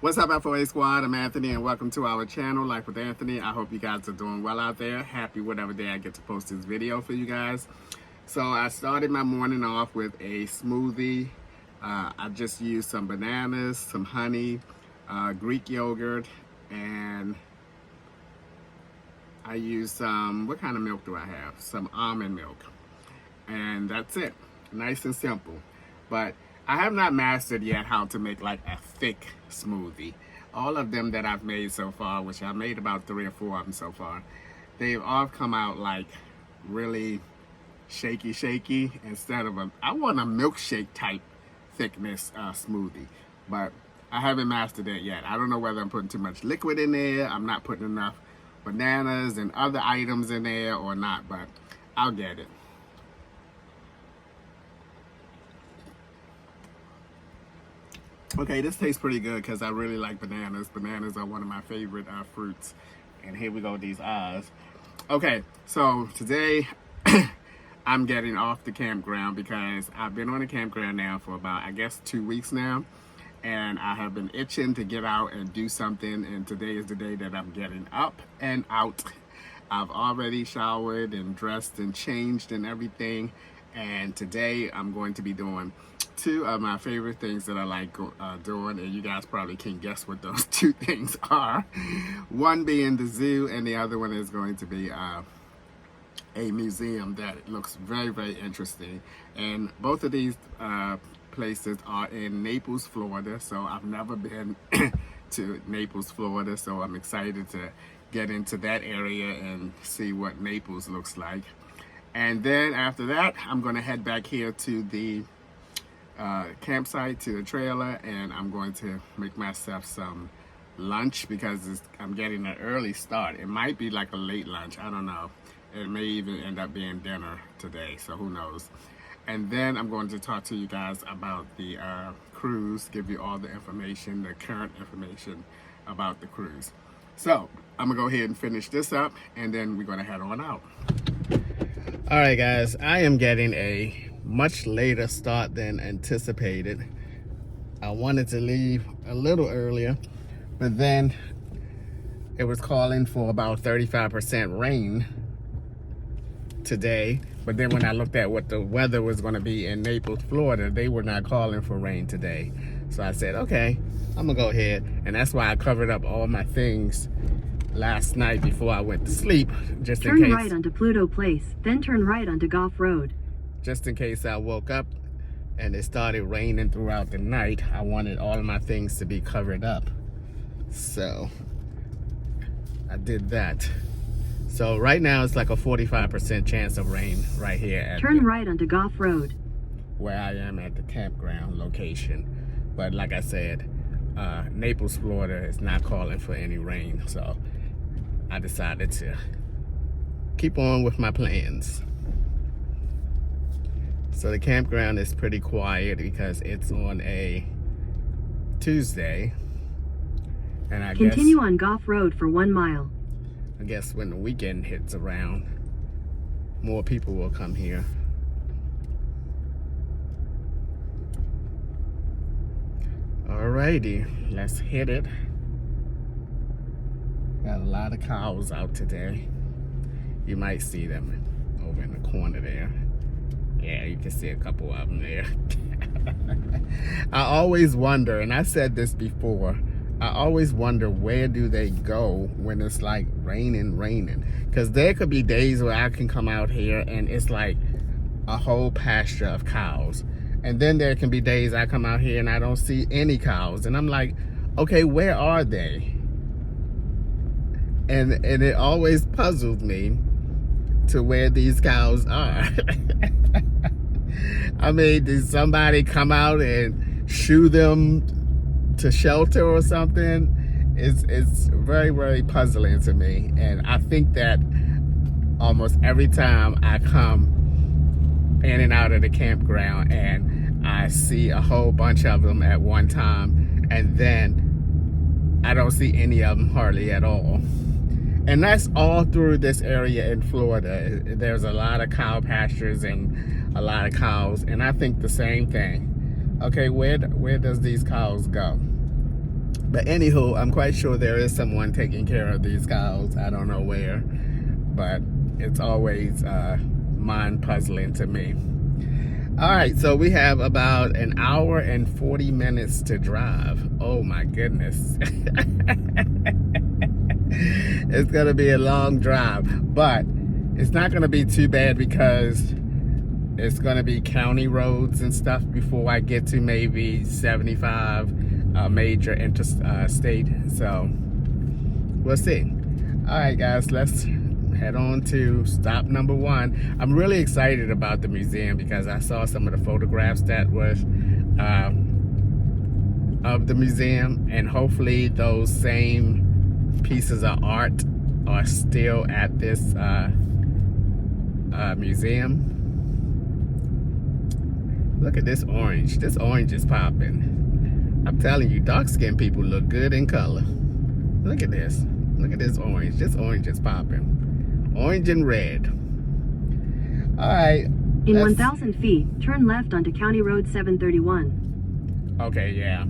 What's up, FOA Squad? I'm Anthony and welcome to our channel, Life with Anthony. I hope you guys are doing well out there. Happy whatever day I get to post this video for you guys. So I started my morning off with a smoothie. I just used some bananas, some honey, Greek yogurt, and I used some, what kind of milk do I have? Some almond milk. And that's it. Nice and simple. But I have not mastered yet how to make like a thick smoothie. All of them that I've made so far, which I made about 3 or 4 of them so far, they've all come out like really shaky instead of I want a milkshake type thickness smoothie, but I haven't mastered that yet. I don't know whether I'm putting too much liquid in there, I'm not putting enough bananas and other items in there or not, but I'll get it. Okay, this tastes pretty good because I really like bananas. Bananas are one of my favorite fruits. And here we go, these eyes. Okay, so today I'm getting off the campground because I've been on the campground now for about, I guess, 2 weeks now. And I have been itching to get out and do something. And today is the day that I'm getting up and out. I've already showered and dressed and changed and everything. And today I'm going to be doing 2 of my favorite things that I like doing, and you guys probably can guess what those 2 things are. One being the zoo, and the other one is going to be a museum that looks very interesting. And both of these places are in Naples, Florida, so I've never been to Naples, Florida, so I'm excited to get into that area and see what Naples looks like. And then after that, I'm going to head back here to the campsite, to the trailer, and I'm going to make myself some lunch because I'm getting an early start. It might be like a late lunch, I don't know. It may even end up being dinner today, so who knows. And then I'm going to talk to you guys about the cruise, give you all the information, the current information about the cruise. So I'm gonna go ahead and finish this up, and then we're gonna head on out. All right, guys, I am getting a much later start than anticipated. I wanted to leave a little earlier, but then it was calling for about 35% rain today. But then when I looked at what the weather was going to be in Naples, Florida, they were not calling for rain today. So I said, okay, I'm gonna go ahead. And that's why I covered up all my things last night before I went to sleep, just in case. Turn right onto Pluto Place, then turn right onto Goff Road. Just in case I woke up and it started raining throughout the night, I wanted all of my things to be covered up. So I did that. So right now it's like a 45% chance of rain right here at Turn right onto Goff Road, where I am at the campground location. But like I said, Naples, Florida is not calling for any rain, so I decided to keep on with my plans. So the campground is pretty quiet because it's on a Tuesday, and I continue on Goff Road for 1 mile. I guess when the weekend hits around, more people will come here. Alrighty, let's hit it. Got a lot of cows out today. You might see them over in the corner there. Yeah, you can see a couple of them there. I always wonder, and I said this before, I always wonder where do they go when it's like raining. Because there could be days where I can come out here and it's like a whole pasture of cows. And then there can be days I come out here and I don't see any cows. And I'm like, okay, where are they? And it always puzzles me to where these cows are. I mean, did somebody come out and shoo them to shelter or something? It's very puzzling to me. And I think that almost every time I come in and out of the campground and I see a whole bunch of them at one time, and then I don't see any of them hardly at all. And that's all through this area in Florida. There's a lot of cow pastures and a lot of cows, and I think the same thing. Okay, where does these cows go? But anywho, I'm quite sure there is someone taking care of these cows. I don't know where, but it's always mind puzzling to me. All right, so we have about an hour and 40 minutes to drive. Oh my goodness. It's gonna be a long drive, but it's not gonna be too bad because it's gonna be county roads and stuff before I get to maybe 75 major interstate. So we'll see. All right, guys, let's head on to stop number 1. I'm really excited about the museum because I saw some of the photographs that was of the museum, and hopefully those same pieces of art are still at this museum. Look at this orange. This orange is popping. I'm telling you, dark-skinned people look good in color. Look at this. Look at this orange. This orange is popping. Orange and red. All right. In 1,000 feet, turn left onto County Road 731. Okay, yeah.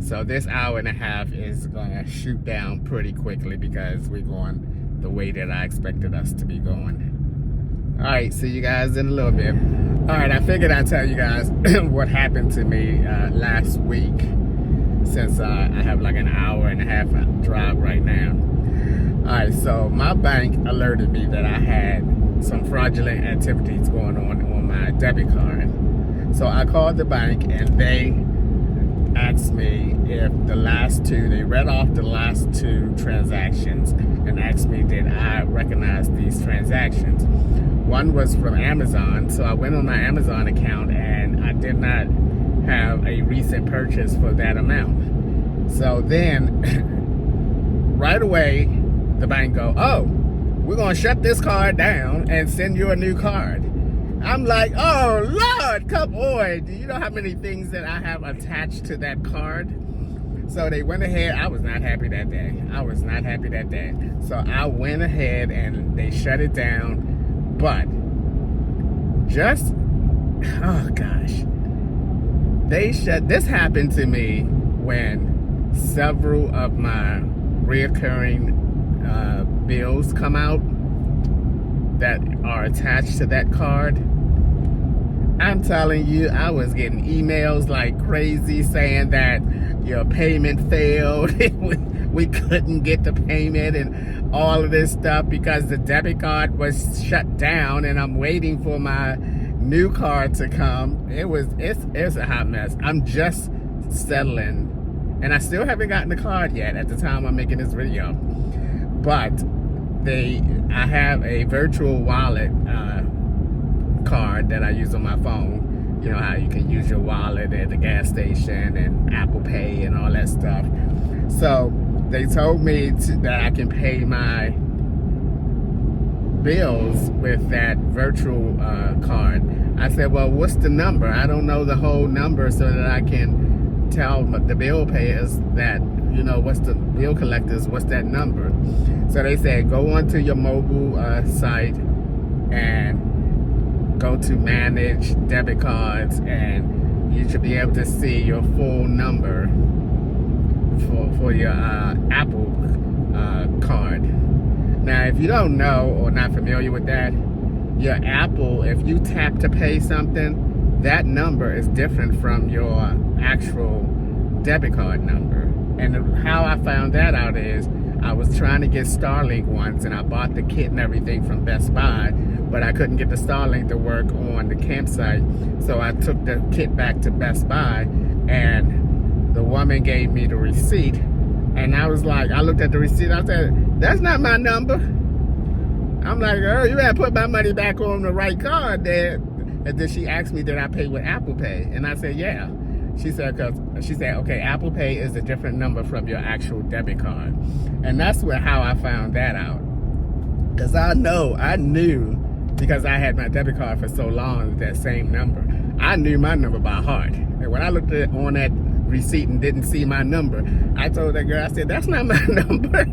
So this hour and a half is gonna shoot down pretty quickly because we're going the way that I expected us to be going. All right, see you guys in a little bit. All right, I figured I'd tell you guys what happened to me last week, since I have like an hour and a half drive right now. All right, so my bank alerted me that I had some fraudulent activities going on my debit card. So I called the bank and they asked me if they read off the last 2 transactions and asked me, did I recognize these transactions? One was from Amazon, so I went on my Amazon account and I did not have a recent purchase for that amount. So then, right away, the bank go, oh, we're gonna shut this card down and send you a new card. I'm like, oh Lord, come on. Do you know how many things that I have attached to that card? So they went ahead. I was not happy that day. So I went ahead and they shut it down. But oh gosh. This happened to me when several of my reoccurring bills come out that are attached to that card. I'm telling you, I was getting emails like crazy saying that your payment failed. We couldn't get the payment and all of this stuff because the debit card was shut down and I'm waiting for my new card to come. It's a hot mess. I'm just settling and I still haven't gotten the card yet at the time I'm making this video. But I have a virtual wallet card that I use on my phone. You know how you can use your wallet at the gas station and Apple Pay and all that stuff. So they told me that I can pay my bills with that virtual card. I said, well, what's the number? I don't know the whole number so that I can tell the bill payers that, you know, what's the bill collectors, what's that number? So they said, go onto your mobile site and go to manage debit cards and you should be able to see your full number for your Apple card. Now, if you don't know or not familiar with that, your Apple, if you tap to pay something, that number is different from your actual debit card number. And how I found that out is I was trying to get Starlink once and I bought the kit and everything from Best Buy, but I couldn't get the Starlink to work on the campsite. So I took the kit back to Best Buy and the woman gave me the receipt. And I was like, I looked at the receipt, I said, that's not my number. I'm like, girl, you gotta put my money back on the right card there. And then she asked me, did I pay with Apple Pay? And I said, yeah. She said, okay, Apple Pay is a different number from your actual debit card. And that's how I found that out. Because I knew, because I had my debit card for so long, that same number. I knew my number by heart. And when I looked at on that receipt and didn't see my number. I told that girl, I said, that's not my number.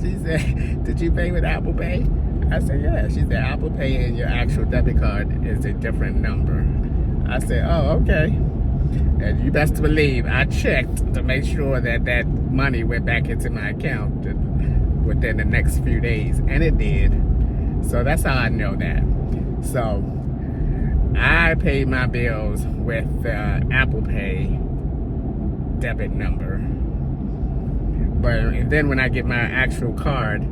She said, did you pay with Apple Pay? I said, yeah. She said, Apple Pay and your actual debit card is a different number. I said, oh, okay. And you best believe I checked to make sure that that money went back into my account within the next few days, and it did. So that's how I know that. So I paid my bills with Apple Pay debit number. But then when I get my actual card,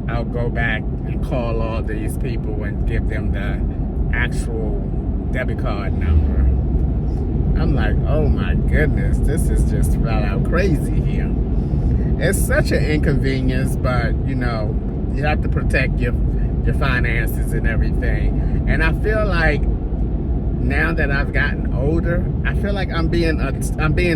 I'll go back and call all these people and give them the actual debit card number. I'm like, oh my goodness, this is just flat out crazy here. It's such an inconvenience, but you know, you have to protect your finances and everything. And I feel like now that I've gotten older, I feel like I'm being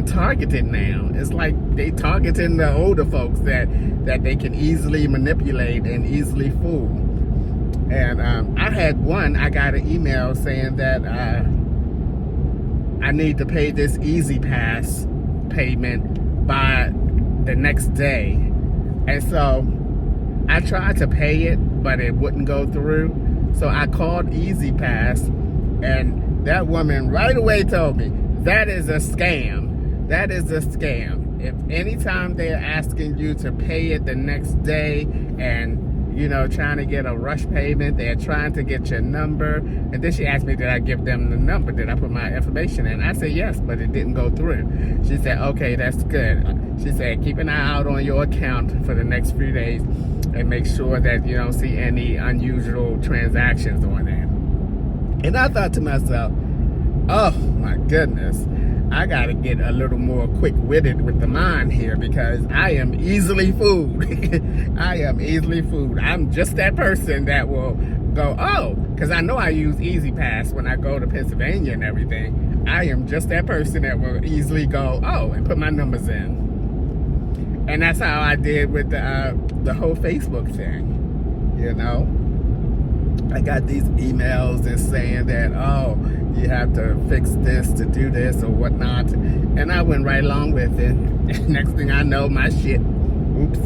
targeted now. It's like they targeting the older folks that they can easily manipulate and easily fool. And I got an email saying that I need to pay this Easy Pass payment by the next day. And so I tried to pay it, but it wouldn't go through. So I called Easy Pass, and that woman right away told me, that is a scam. That is a scam. If anytime they're asking you to pay it the next day and, you know, trying to get a rush payment, they're trying to get your number. And then she asked me, did I give them the number? Did I put my information in? I said, yes, but it didn't go through. She said, okay, that's good. She said, keep an eye out on your account for the next few days and make sure that you don't see any unusual transactions on there. And I thought to myself, oh my goodness, I gotta get a little more quick-witted with the mind here, because I am easily fooled. I am easily fooled. I'm just that person that will go, oh, because I know I use Easy Pass when I go to Pennsylvania and everything. I am just that person that will easily go, oh, and put my numbers in. And that's how I did with the whole Facebook thing, you know. I got these emails and saying that, oh, you have to fix this to do this or whatnot. And I went right along with it. Next thing I know, my shit, oops,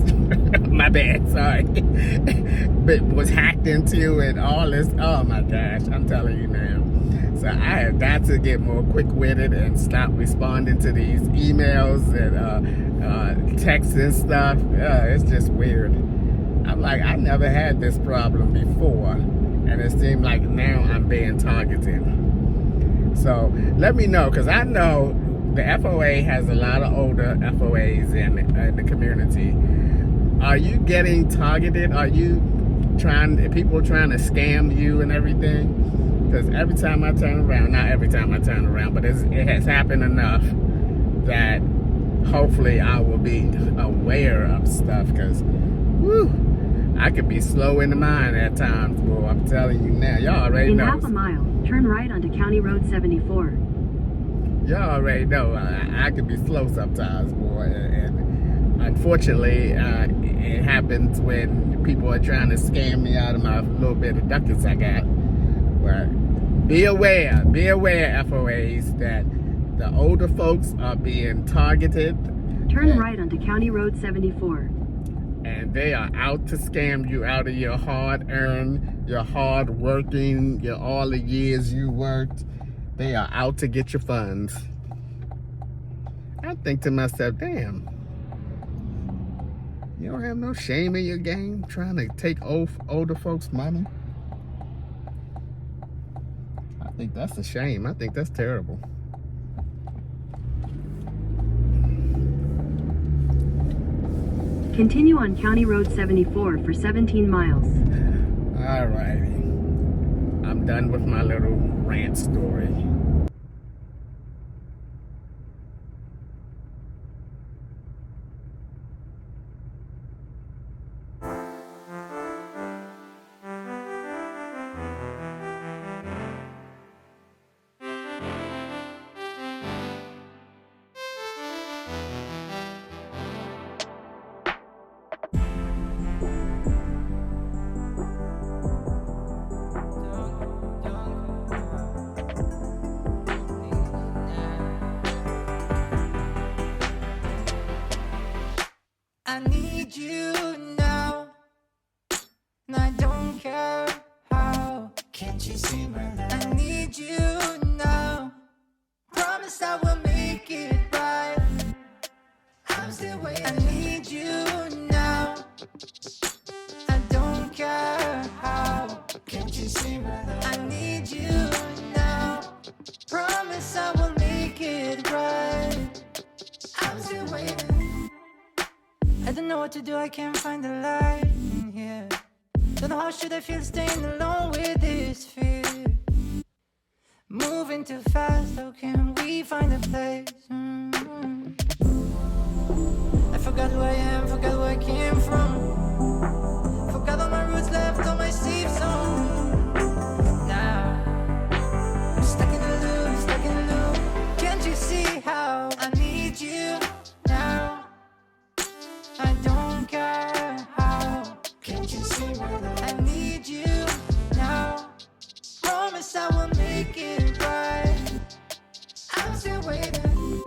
my bad, sorry, but was hacked into and all this. Oh my gosh, I'm telling you now. So I have got to get more quick-witted and stop responding to these emails and texts and stuff. It's just weird. I'm like, I never had this problem before. And it seemed like now I'm being targeted. So let me know, because I know the FOA has a lot of older FOAs in the community. Are you getting targeted? Are you people trying to scam you and everything? Because every time I turn around, not every time I turn around, but it has happened enough that hopefully I will be aware of stuff, because I could be slow in the mind at times, boy. I'm telling you now. Y'all already know. In half a mile, turn right onto County Road 74. Y'all already know. I could be slow sometimes, boy. And unfortunately, it happens when people are trying to scam me out of my little bit of ducats I got. But be aware, FOAs, that the older folks are being targeted. Turn right onto County Road 74. And they are out to scam you out of your hard-earned, your hard-working, all the years you worked. They are out to get your funds. I think to myself, damn, you don't have no shame in your game trying to take older folks' money? I think that's a shame. I think that's terrible. Continue on County Road 74 for 17 miles. Alrighty. I'm done with my little rant story. need you now, and I don't care how. Can't you see my love? I need you now. Promise I will make it right. I'm still waiting. I need you now. I don't care how. Can't you see my love? I need you now. Promise I will make it right. I'm still waiting. I don't know what to do, I can't find the light in here. Don't know how should I feel staying alone with this fear. Moving too fast, how can we find a place? I forgot who I am, forgot where I came from. Forgot all my roots, left all my safe zone. Now I'm stuck in a loop, stuck in a loop. Can't you see how I need you now? I don't care how. Can't you see my love? I need you now. Promise I will make it right. I'm still waiting.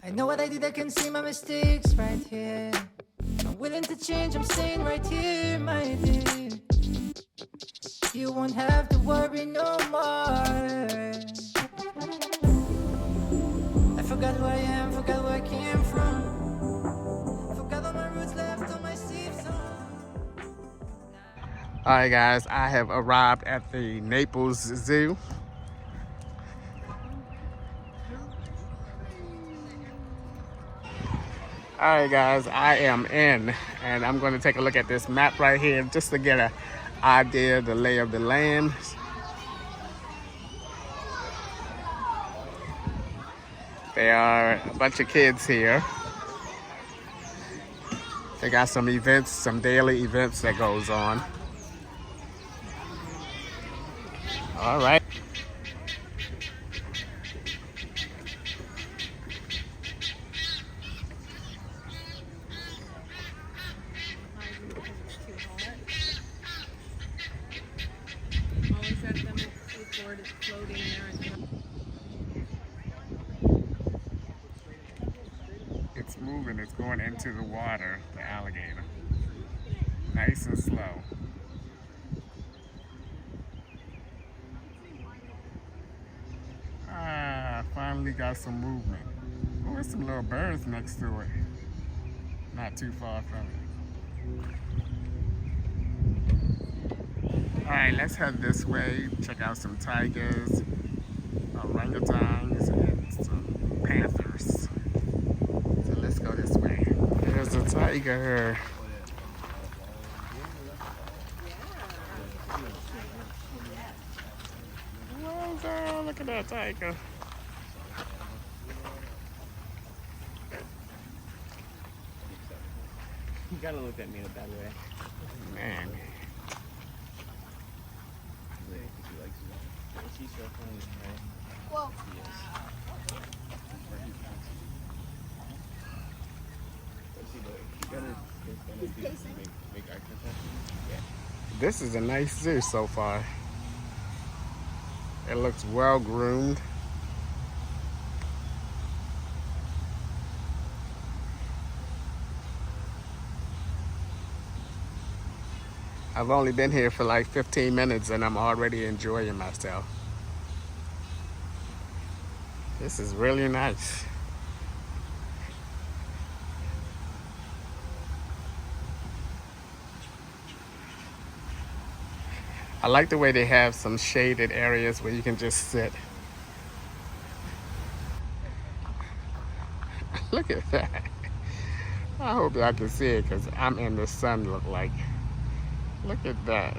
I know what I did, I can see my mistakes right here. I'm willing to change, I'm staying right here, my dear. You won't have to worry no more. I forgot who I am, forgot where I came from. Forgot all my roots, left all my safe zone. All right, guys, I have arrived at the Naples Zoo. All right, guys, I am in, and I'm going to take a look at this map right here just to get an idea of the lay of the land. There are a bunch of kids here. They got some events, some daily events that goes on. All right. It's moving, it's going into the water, the alligator. Nice and slow. Ah, finally got some movement. Oh, there's some little birds next to it. Not too far from it. All right, let's head this way. Check out some tigers, orangutans, and some panthers. So let's go this way. There's a tiger. Wow, look at that tiger. You gotta look at me in a bad way. Man. I think he likes you. She's so funny, right? Well, Yes. What's he doing? You gotta make eye contact. Yeah. This is a nice zoo so far. It looks well groomed. I've only been here for like 15 minutes and I'm already enjoying myself. This is really nice. I like the way they have some shaded areas where you can just sit. Look at that. I hope y'all can see it because I'm in the sun, look like. Look at that.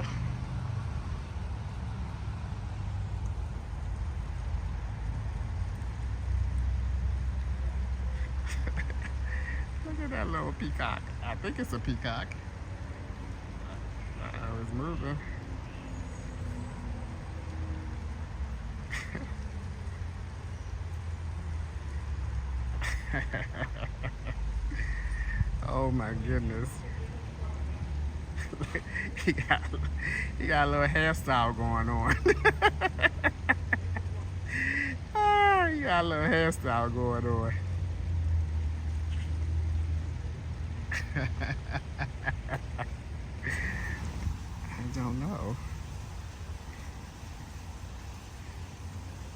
Look at that little peacock. I think it's a peacock. It's moving. Oh my goodness. he got a little hairstyle going on. He got a little hairstyle going on. I don't know.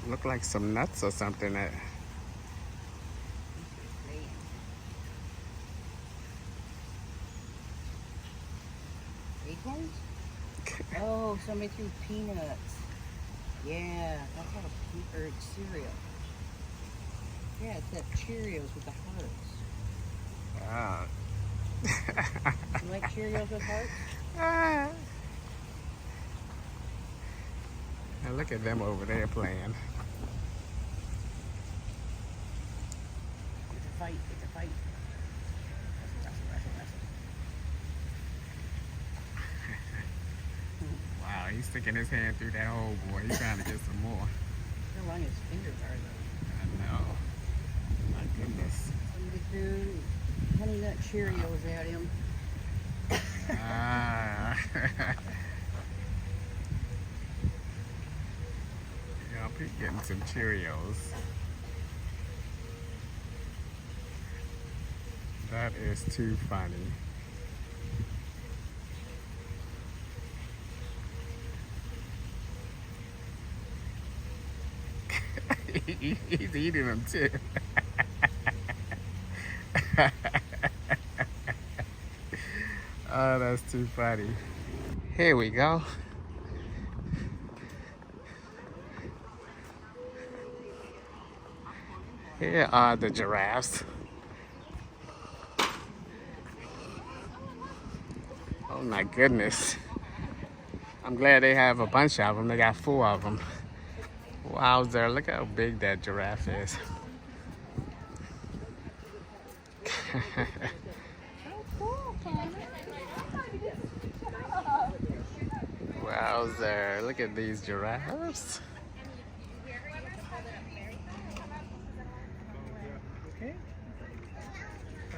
Look like some nuts or something. That Acorns? Oh, somebody threw peanuts. Yeah, that's not a or it's cereal. Yeah, it's that Cheerios with the hearts. ah. You like Cheerios with hearts? Ah. Now look at them over there playing. It's a fight. It's a fight. Wrestle, wrestle, wrestle. Wow, he's sticking his hand through that hole, boy. He's trying to get some more. How long his fingers are though? I know. My goodness. Somebody threw Honey Nut Cheerios at him. Ah. Y'all be getting some Cheerios. That is too funny. He's eating them too. Oh, that's too funny. Here we go. Here are the giraffes. Oh my goodness. I'm glad they have a bunch of them. They got 4 of them. Wowzer, look how big that giraffe is. Wowzer, look at these giraffes.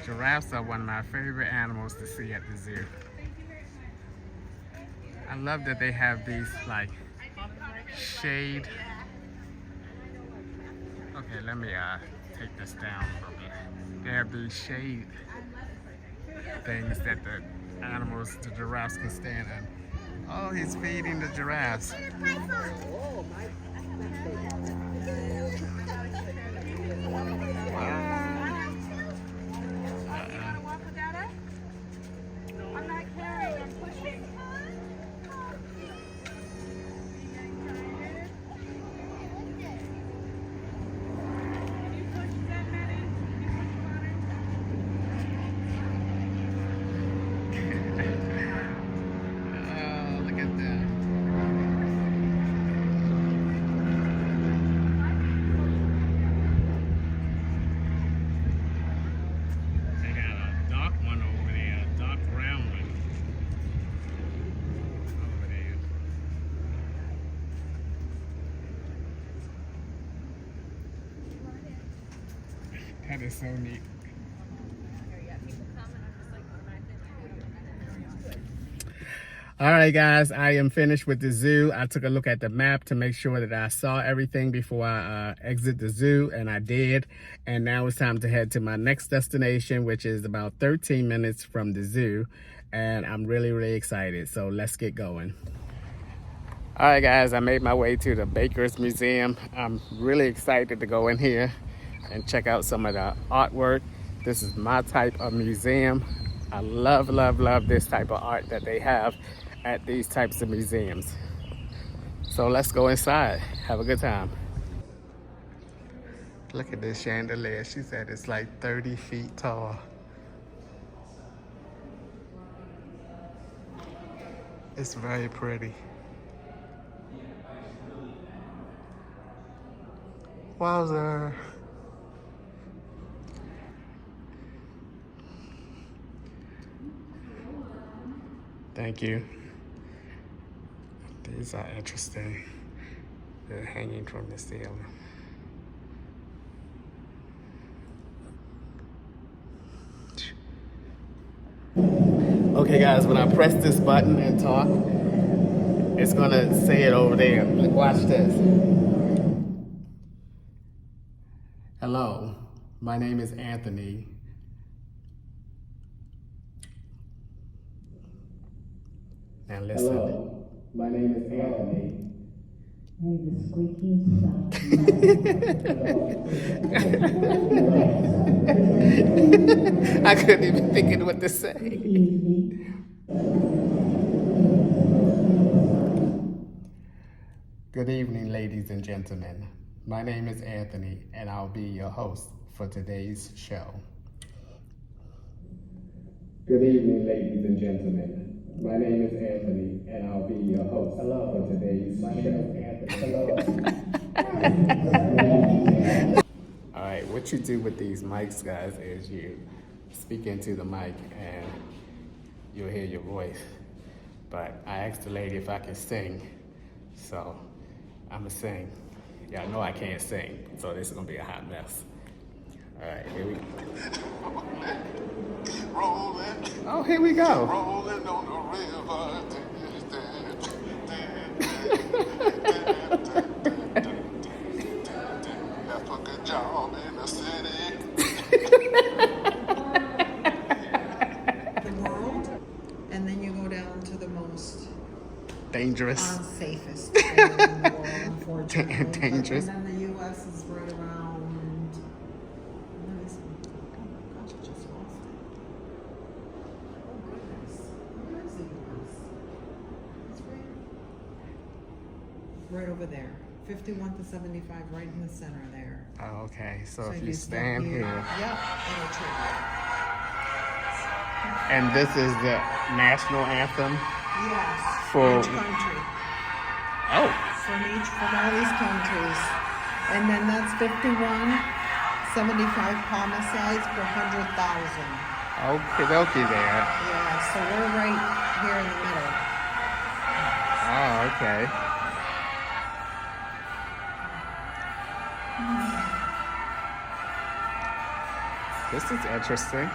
Giraffes are one of my favorite animals to see at the zoo. I love that they have these like shade. Okay, let me take this down a little bit. They have these shade things that the animals, the giraffes can stand in. Oh, he's feeding the giraffes. That is so neat. All right, guys, I am finished with the zoo. I took a look at the map to make sure that I saw everything before I exit the zoo, and I did. And now it's time to head to my next destination, which is about 13 minutes from the zoo. And I'm really, really excited. So let's get going. All right, guys, I made my way to the Baker's Museum. I'm really excited to go in here and check out some of the artwork. This is my type of museum. I love, love, love this type of art that they have at these types of museums. So let's go inside. Have a good time. Look at this chandelier. She said it's like 30 feet tall. It's very pretty. Wowzer. Thank you. These are interesting. They're hanging from the ceiling. Okay, guys, when I press this button and talk, it's gonna say it over there. Like, watch this. Hello, my name is Anthony. Now listen. Hello, my name is Anthony. Hey, the squeaky stuff. I couldn't even think of what to say. Evening. Good evening, ladies and gentlemen. My name is Anthony, and I'll be your host for today's show. Good evening, ladies and gentlemen. My name is Anthony, and I'll be your host for today's show. All right, what you do with these mics, guys, is you speak into the mic and you'll hear your voice. But I asked the lady if I could sing, so I'm gonna sing. Y'all know I can't sing, so this is gonna be a hot mess. All right, here we go. Rolling, Oh, here we go. rolling on the river. Left a good job in the city. The world, and then you go down to the most Dangerous. unsafest area in the world, unfortunately. Dangerous. And then the U.S. is right around. Where is it? Oh gosh, I just lost it. Oh goodness, where is the U.S.? It's right over there. 51 to 75, right in the center there. Oh, okay, so if you step stand here, Yep, it'll trigger. and this is the national anthem. Yes. For- each country. Oh, From all these countries. And then that's 51, 75 homicides per 100,000. okay, there. Yeah, so we're right here in the middle. Oh, okay. This is interesting.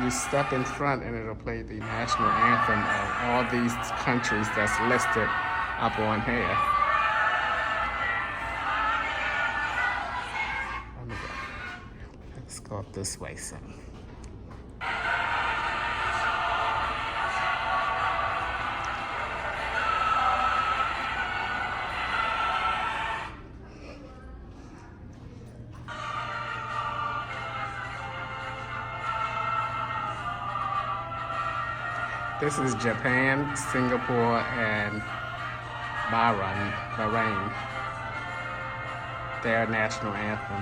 You step in front and it'll play the national anthem of all these countries that's listed up on here. Let me go. Let's go up this way some. This is Japan, Singapore, and Bahrain. Their national anthem.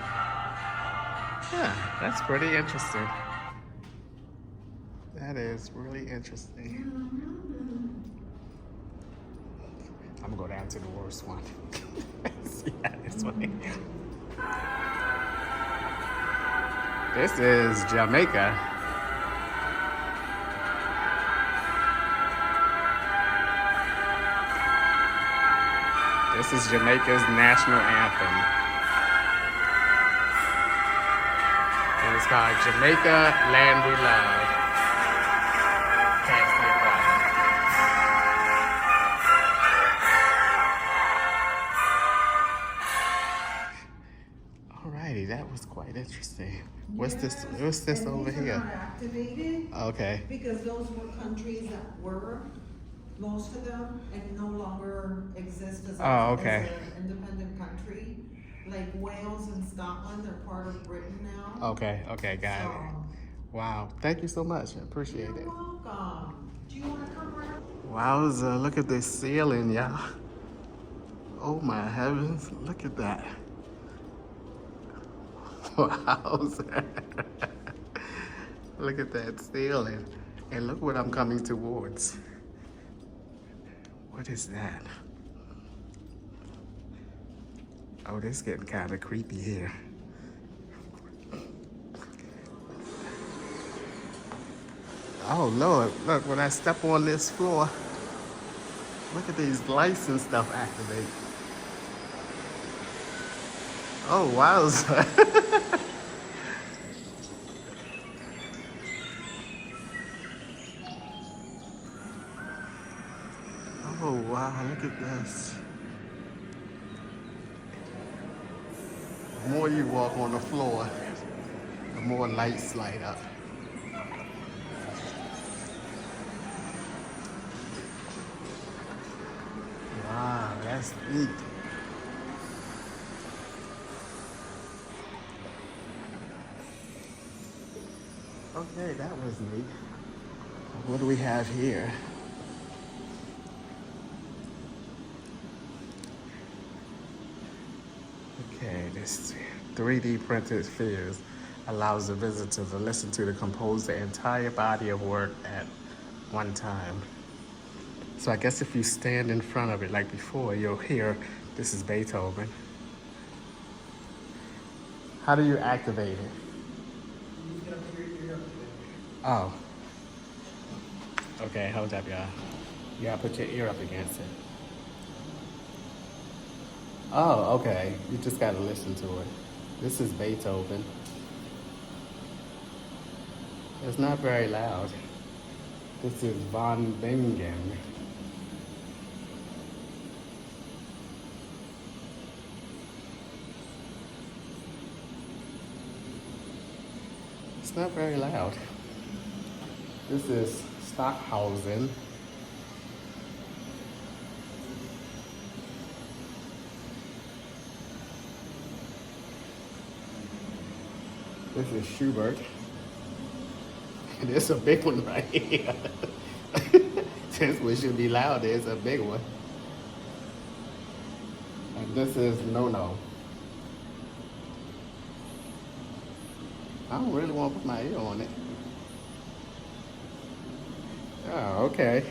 Yeah, that's pretty interesting. That is really interesting. I'm gonna go down to the worst one. See how this way. This is Jamaica. This is Jamaica's national anthem. And it's called Jamaica, Land We Love. Can't say it right. Alrighty, that was quite interesting. What's this? What's this And over these are here? not activated Okay. because those were countries that were, most of them, and no longer exist as Oh, okay. as an independent country. Like Wales and Scotland, they're part of Britain now. Okay, got it. So, Wow, thank you so much. I appreciate it. you're welcome. Do you want to come around? Wowza, look at this ceiling, y'all. Oh my heavens, look at that. Wowza. Look at that ceiling. And look what I'm coming towards. What is that? Oh, this is getting kind of creepy here. Oh Lord, look, when I step on this floor, look at these lights and stuff activate. Oh, wowza. Oh wow, look at this. The more you walk on the floor, the more lights light up. Neat. Okay, that was neat. What do we have here? Okay, this 3D printed spheres allows the visitor to listen to the composer's entire body of work at one time. So I guess if you stand in front of it like before, you'll hear this is Beethoven. How do you activate it? Oh. Okay, hold up, y'all. You gotta put your ear up against it. Oh, okay. You just gotta listen to it. This is Beethoven. It's not very loud. This is von Bingen. It's not very loud. This is Stockhausen. This is Schubert. There's a big one right here. Since we should be loud, there's a big one. And this is No. I don't really want to put my ear on it. Oh, okay.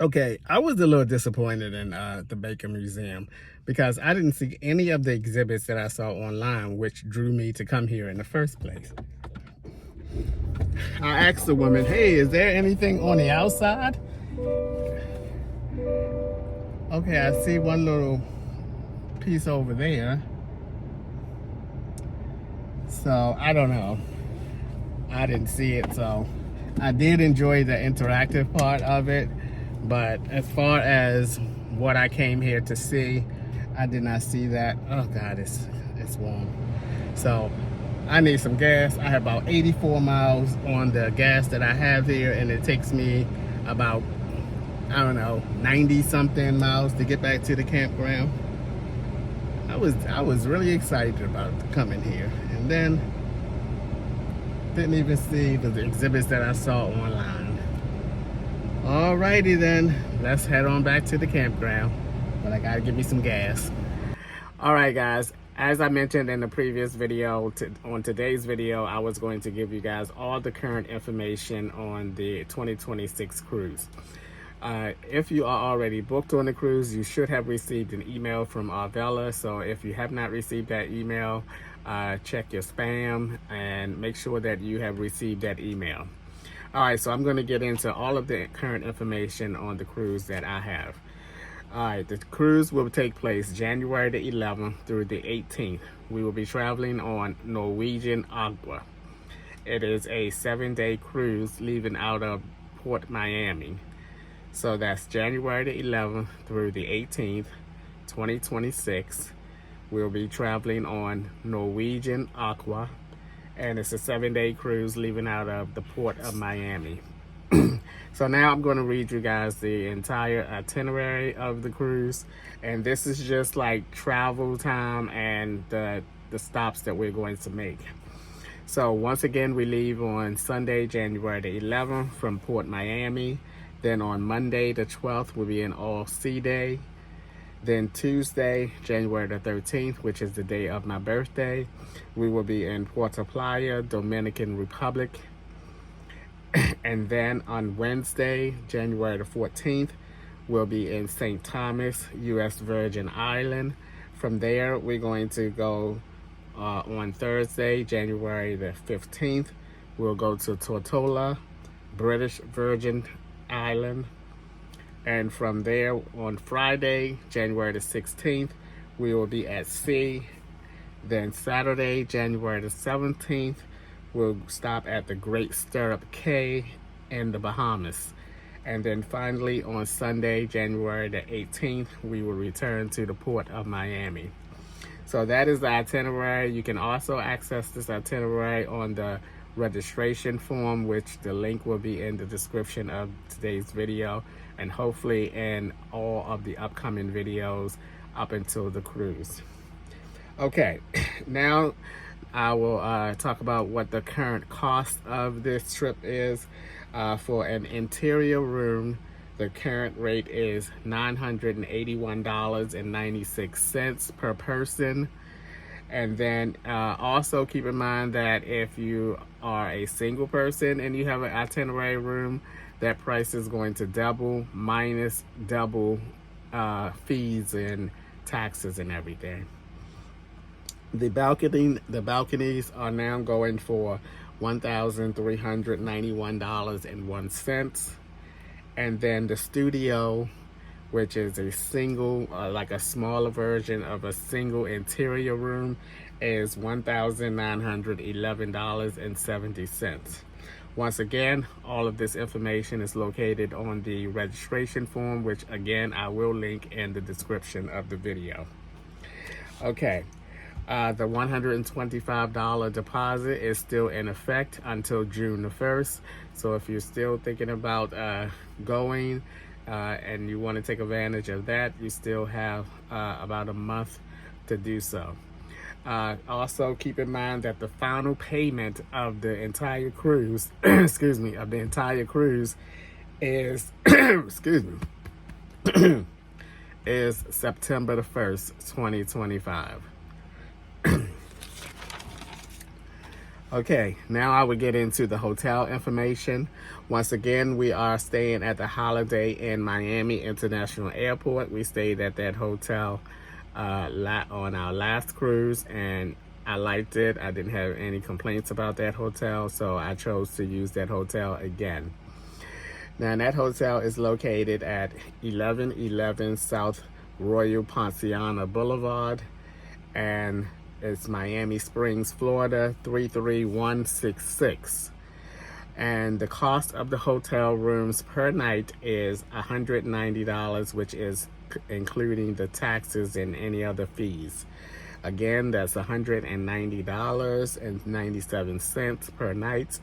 Okay, I was a little disappointed in the Baker Museum because I didn't see any of the exhibits that I saw online which drew me to come here in the first place. I asked the woman, hey, is there anything on the outside? Okay, I see one little piece over there. So, I don't know. I didn't see it, so I did enjoy the interactive part of it. But as far as what I came here to see, I did not see that. Oh God, it's warm. So I need some gas. I have about 84 miles on the gas that I have here, and it takes me about, I don't know, 90 something miles to get back to the campground. I was really excited about coming here, and then didn't even see the exhibits that I saw online. Alrighty then, let's head on back to the campground, but I gotta get me some gas. Alright guys, as I mentioned in the previous video, on today's video, I was going to give you guys all the current information on the 2026 cruise. If you are already booked on the cruise, you should have received an email from Arvela. So if you have not received that email, check your spam and make sure that you have received that email. Alright, so I'm going to get into all of the current information on the cruise that I have. Alright, the cruise will take place January the 11th through the 18th. We will be traveling on Norwegian Aqua. It is a 7-day cruise leaving out of Port Miami. So that's January the 11th through the 18th, 2026. We'll be traveling on Norwegian Aqua, and it's a 7-day cruise leaving out of the Port of Miami. So now I'm going to read you guys the entire itinerary of the cruise, and this is just like travel time and the stops that we're going to make. So once again, we leave on Sunday, January the 11th from Port Miami. Then on Monday the 12th, we'll be in All Sea Day. Then Tuesday, January the 13th, which is the day of my birthday, we will be in Puerto Playa, Dominican Republic. And then on Wednesday, January the 14th, we'll be in St. Thomas, U.S. Virgin Island. From there, we're going to go on Thursday, January the 15th. We'll go to Tortola, British Virgin Island. And from there, on Friday, January the 16th, we will be at sea. Then Saturday, January the 17th, we'll stop at the Great Stirrup Cay in the Bahamas. And then finally, on Sunday, January the 18th, we will return to the Port of Miami. So that is the itinerary. You can also access this itinerary on the registration form, which the link will be in the description of today's video. and hopefully in all of the upcoming videos up until the cruise. Okay, now I will talk about what the current cost of this trip is. For an interior room, the current rate is $981.96 per person. And then also keep in mind that if you are a single person and you have an itinerary room, that price is going to double, minus double fees and taxes and everything. The balconies are now going for $1,391.01. And then the studio, which is a single, like a smaller version of a single interior room, is $1,911.70. Once again, all of this information is located on the registration form, which again, I will link in the description of the video. Okay, the $125 deposit is still in effect until June the 1st. So if you're still thinking about going, and you want to take advantage of that, you still have about a month to do so. Also keep in mind that the final payment of the entire cruise, excuse me, of the entire cruise is, excuse me, is September the 1st, 2025. Okay, now I will get into the hotel information. Once again, we are staying at the Holiday Inn Miami International Airport. We stayed at that hotel on our last cruise, and I liked it. I didn't have any complaints about that hotel, so I chose to use that hotel again. Now, that hotel is located at 1111 South Royal Ponciana Boulevard, and it's Miami Springs, Florida, 33166. And the cost of the hotel rooms per night is $190, which is including the taxes and any other fees. Again, that's $190.97 per night.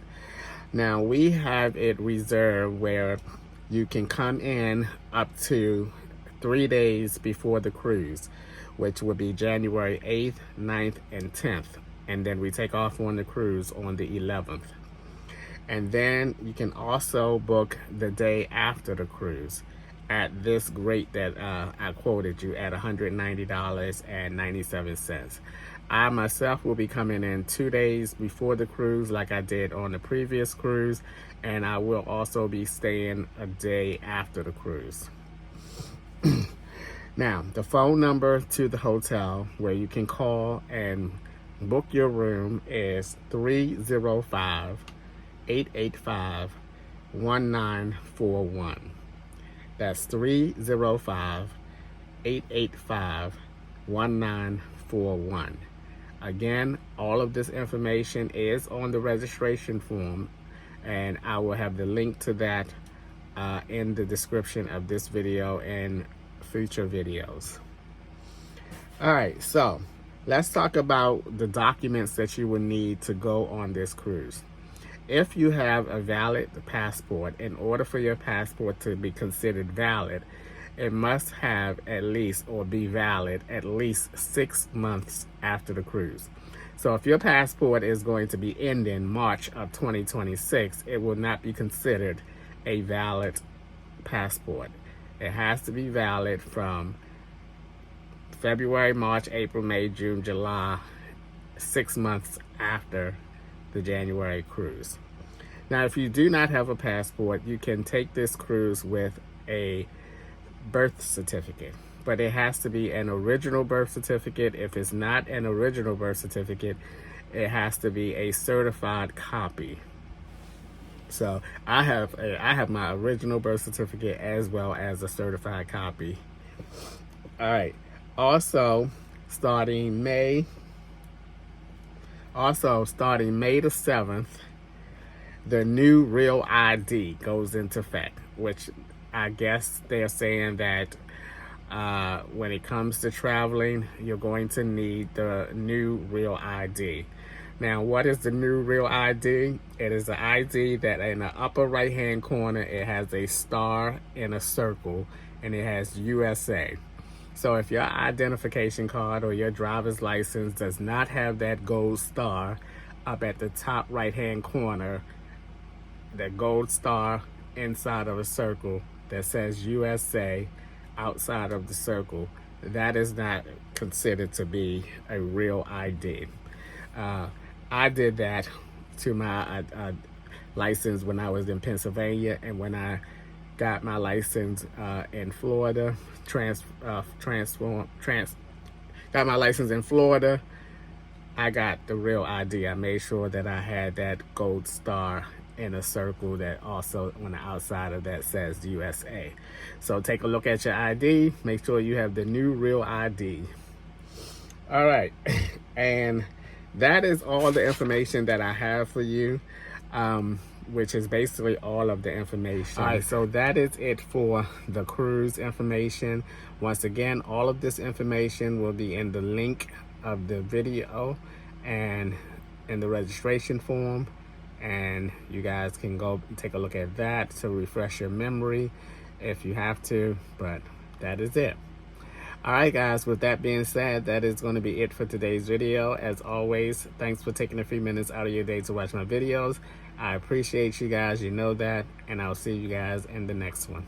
Now, we have it reserved where you can come in up to 3 days before the cruise, which will be January 8th, 9th, and 10th. And then we take off on the cruise on the 11th. And then you can also book the day after the cruise at this rate that I quoted you at $190.97. I myself will be coming in 2 days before the cruise like I did on the previous cruise, and I will also be staying a day after the cruise. Now, the phone number to the hotel where you can call and book your room is 305-885-1941. That's 305-885-1941. Again, all of this information is on the registration form, and I will have the link to that in the description of this video and future videos. All right, so let's talk about the documents that you will need to go on this cruise. If you have a valid passport, in order for your passport to be considered valid, it must have at least, or be valid, at least 6 months after the cruise. So if your passport is going to be ending March of 2026, it will not be considered a valid passport. It has to be valid from February, March, April, May, June, July, 6 months after the January cruise. Now, if you do not have a passport, you can take this cruise with a birth certificate, but it has to be an original birth certificate. If it's not an original birth certificate, it has to be a certified copy. So I have my original birth certificate as well as a certified copy. All right. Also, starting May the 7th, the new Real ID goes into effect, which I guess they're saying that when it comes to traveling, you're going to need the new Real ID. Now, what is the new real ID? It is an ID that in the upper right hand corner, it has a star in a circle and it has USA. So if your identification card or your driver's license does not have that gold star up at the top right hand corner, that gold star inside of a circle that says USA outside of the circle, that is not considered to be a real ID. I did that to my license when I was in Pennsylvania, and when I got my license in Florida, got my license in Florida, I got the real ID. I made sure that I had that gold star in a circle that also on the outside of that says USA. So take a look at your ID. Make sure you have the new real ID. All right. And that is all the information that I have for you, which is basically all of the information. All right, so that is it for the cruise information. Once again, all of this information will be in the link of the video and in the registration form, and you guys can go take a look at that to refresh your memory if you have to, but that is it. All right, guys, with that being said, that is going to be it for today's video. As always, thanks for taking a few minutes out of your day to watch my videos. I appreciate you guys, you know that, and I'll see you guys in the next one.